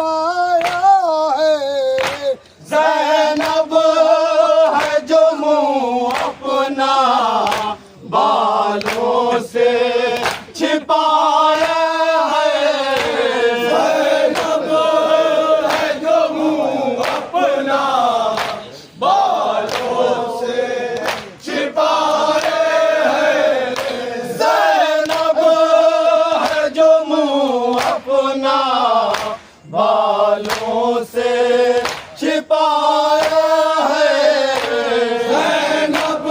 पाया है। ज़ैनब है जो मुँह अपना बालों से छिपाया है। ज़ैनब है जो मुँह अपना बालों से छिपाया है। ज़ैनब है जो मुँह अपना बालों से छिपाया है। ज़ैनब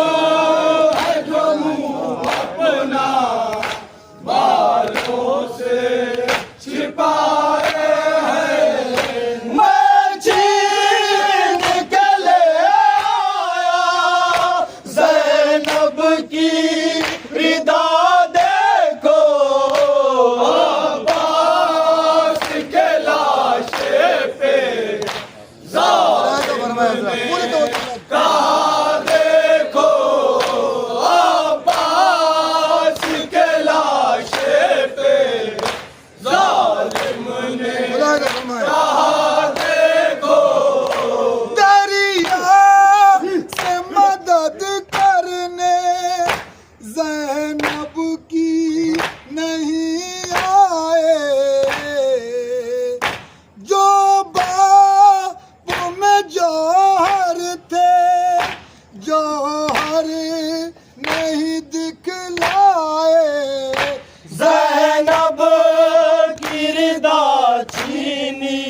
है जो मुँह अपना बालों से छिपाया है। मैं छीन के ले आया ज़ैनब की रिदा देखो। अब्बास के लाशे पे कहा देखो। अब्बास के लाशे पे जालिम ने कहा देखो। दरिया से मदद करने ज़ैनब की नहीं आए। जो बाप में जौहर थे जौहर नहीं दिखलाए। ज़ैनब की रिदा छीनी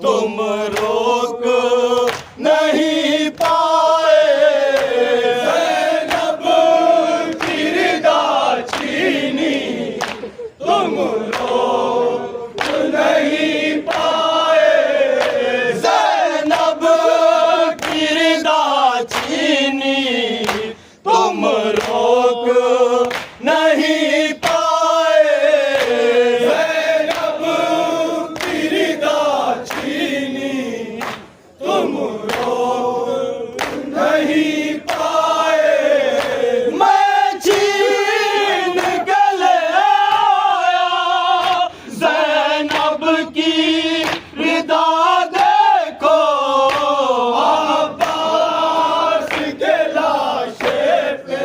तुम रोक नहीं पाए। ज़ैनब की रिदा छीनी तुम रोक नहीं पाए। ज़ैनब की रिदा छीनी तुम रोक नहीं पाए। ज़ैनब की रिदा छीनी तुम रोक नहीं पाए। मैं छीन के ले आया ज़ैनब की रिदा देखो। अब्बास के लाशे पे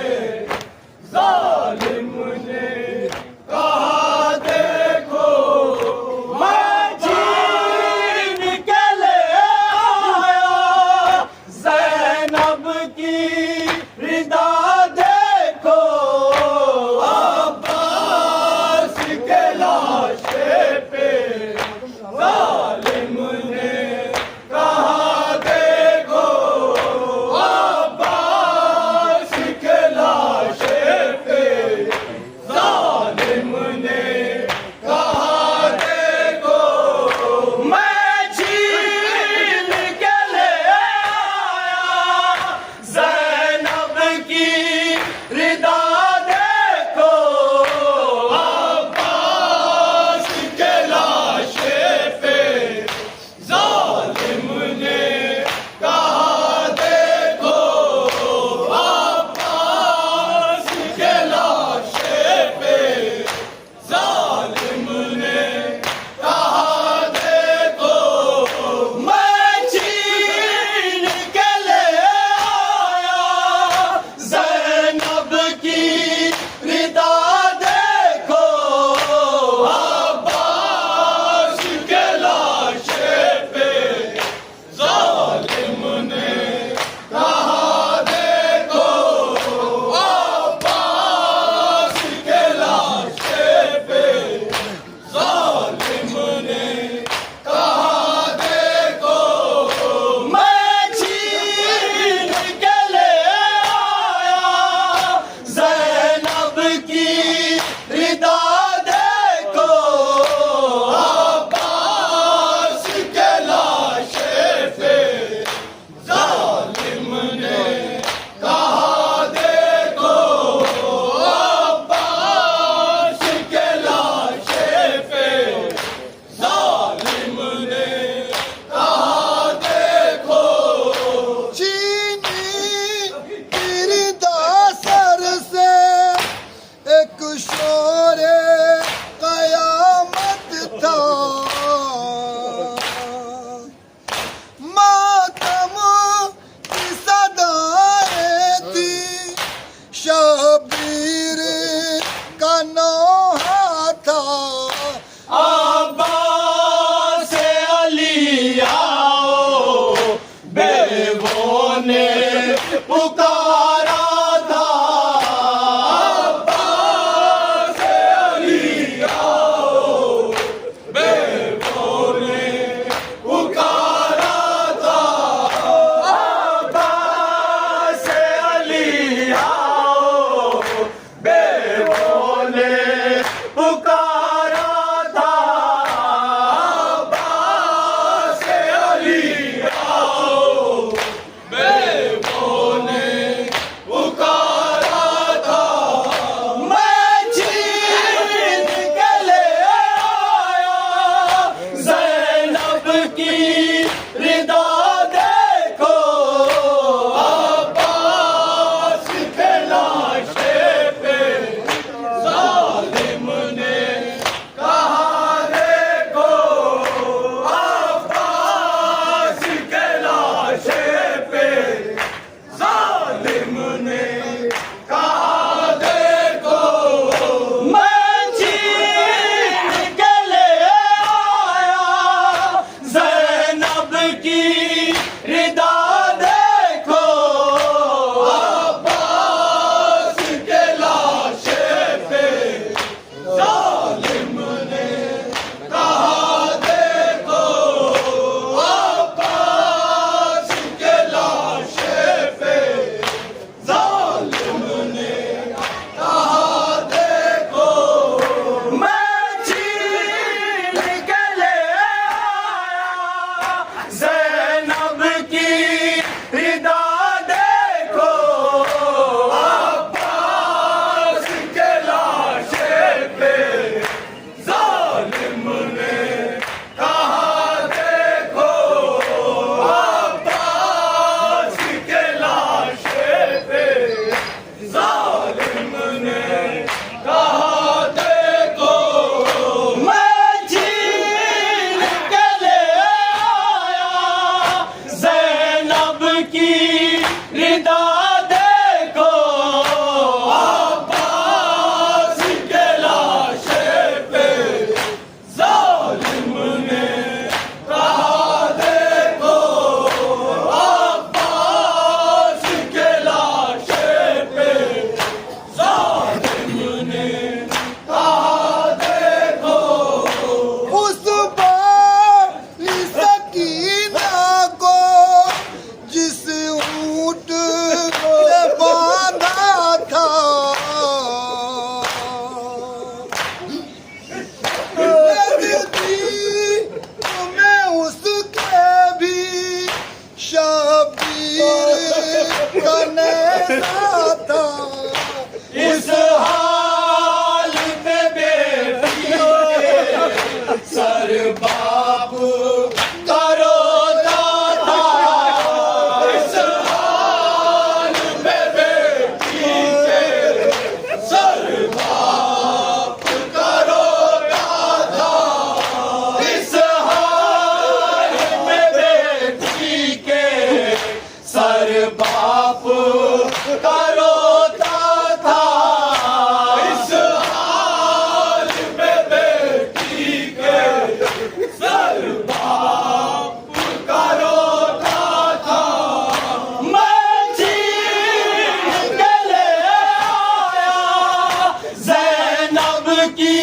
की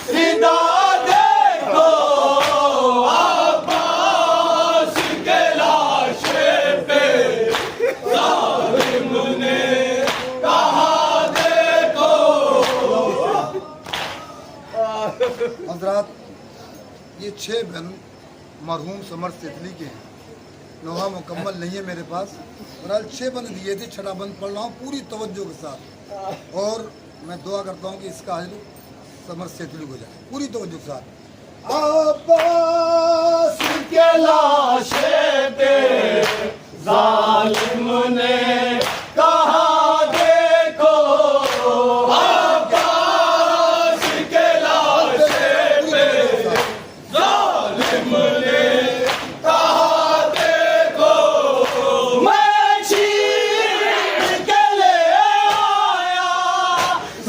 रिदा देखो, अब्बास के लाशे पे जालिम ने कहा देखो। हजरात, ये 6 बहन मरहूम समर सेतली के हैं। लोहा मुकम्मल नहीं है मेरे पास, बहरहाल 6 बंद दिए थे। छठा बंद पढ़ रहा हूँ पूरी तवज्जो के साथ, और मैं दुआ करता हूँ कि इसका हाजिर समर सेतली हो जाए पूरी तवज्जो के साथ। अब्बास के लाशे पे जालिम ने कहा देखो, अब्बास के लाशे पे जालिम ने कहा देखो। मैं छीन के ले आया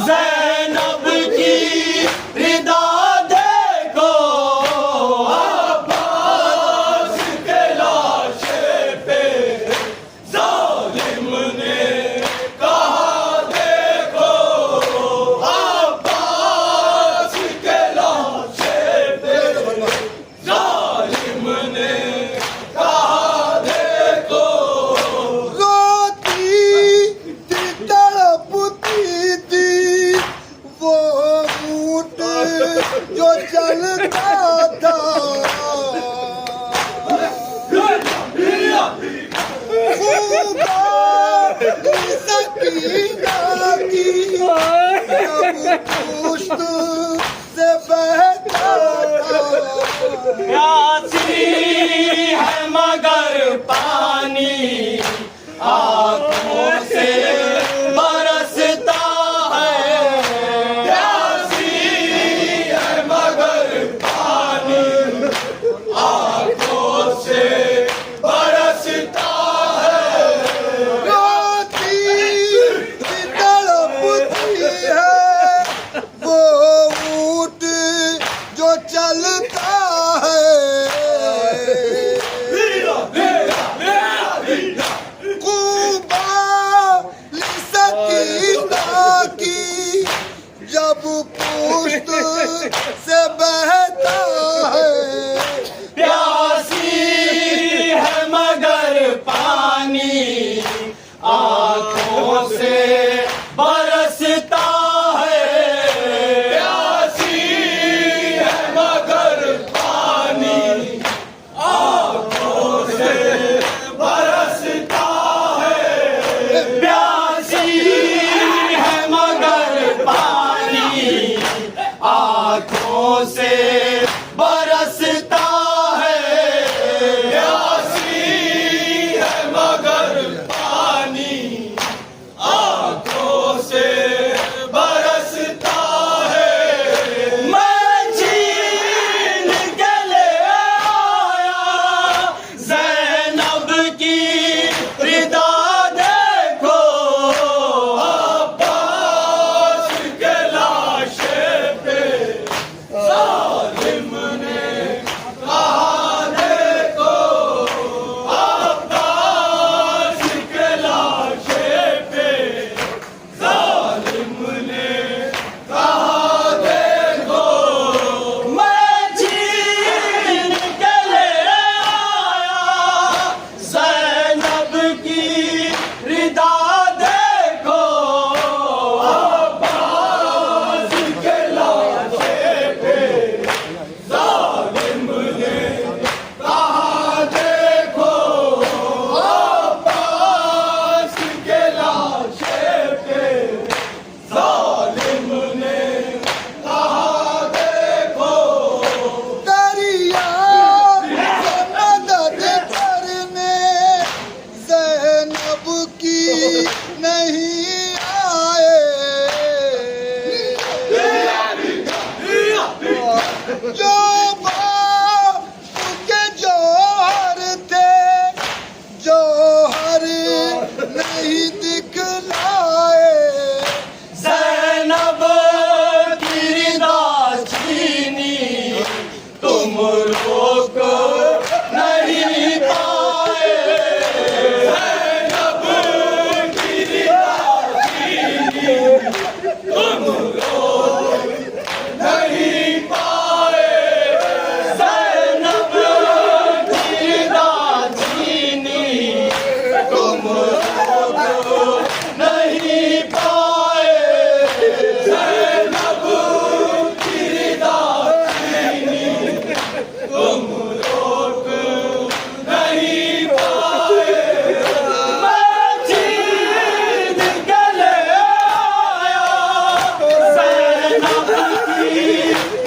ज़ैनब की रिदा देखो, अब्बास के लाशे पे जालिम ने कहा देखो, अब्बास के लाशे पे जालिम ने कहा देखो। रोती थी तड़पती थी वो ऊँट जो चलता था, सकीना की जब पुश्त से बहता था। प्यासी है मगर पानी आंखों से बरसता है, प्यासी है मगर पानी आंखों से बरसता है। रोती थी तड़पती है वो ऊँट जो चलता है। कुबाली सकीना की जब पुश्त से बहता है। प्यासी है मगर पानी आंखों से बरसता है, प्यासी है मगर पानी आंखों से बरसता है, प्यासी है मगर पानी आंखों से बरसता है, प्यासी है मगर पानी आंखों से बरसता है। मैं छीन के ले आया ज़ैनब की रिदा देखो, अब्बास के लाशे पे की